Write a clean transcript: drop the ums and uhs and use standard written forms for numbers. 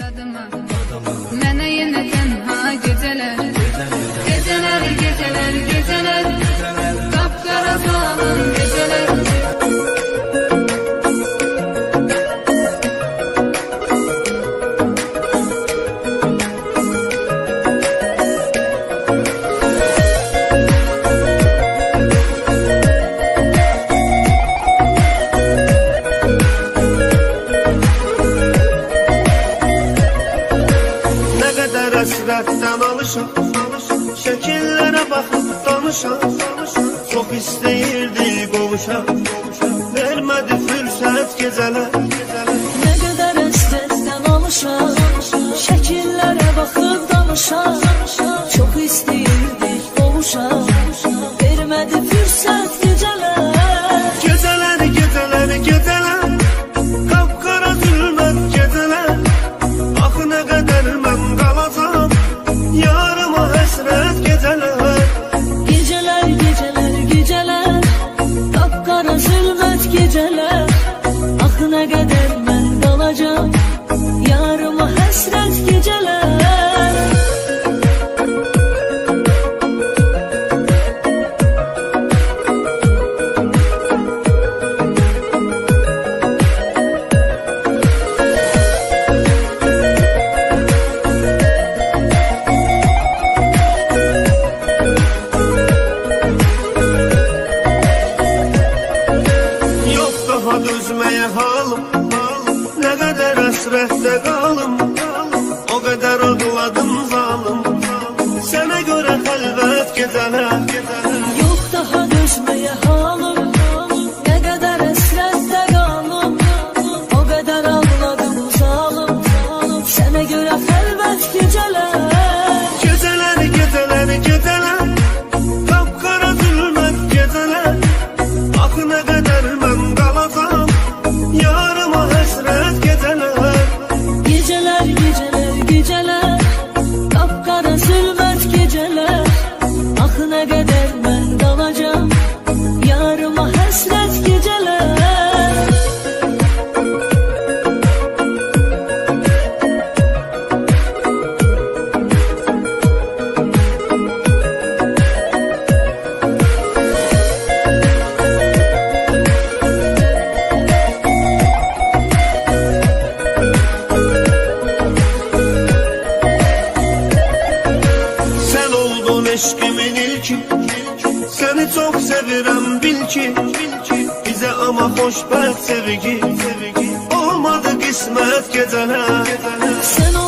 adıma. Mənə yenə tənha gecələr, gecələr, gecələr, gecələr, qapqara zalım gecələr. Həsrətdən alışam, şəkillərə baxıb danışam. Çox istəyirdi qovuşam, vermədi fürsət gecələr. Nə qədər həsrətdən alışam, şəkillərə baxıb danışam. Çox istəyirdi qovuşam, vermədi fürsət gecələr. Gecələr, gecələr, gecələr, qapqara zülmət gecələr. Axı nə qədər mən qalacam, yarıma həsrət gecələr. Gecələr, gecələr, gecələr, qapqara zülmət gecələr. Axı nə qədər mən qalacam, yarıma həsrət gecələr. Dözməyə halım, nə qədər həsrətdə qalım, o qədər ağladım zalım. Sənə görə xəlvət gecələr. Yox daha dözməyə halım, nə qədər həsrətdə qalım, o qədər ağladım zalım. Sənə görə xəlvət gecələr. Gecələr, gecələr, gecələr, qapqara zülmət gecələr. Axı nə qədər mən qalacam, yarıma həsrət gecələr. Gecələr, gecələr, gecələr, qapqara zülmət gecələr. Axı nə qədər mən qalacam, yarıma həsrət gecələr. Eşkimin ilki, səni çox sevirəm bil ki. Bizə ama xoşbəxt sevgi, olmadı qismət gecələr. Sən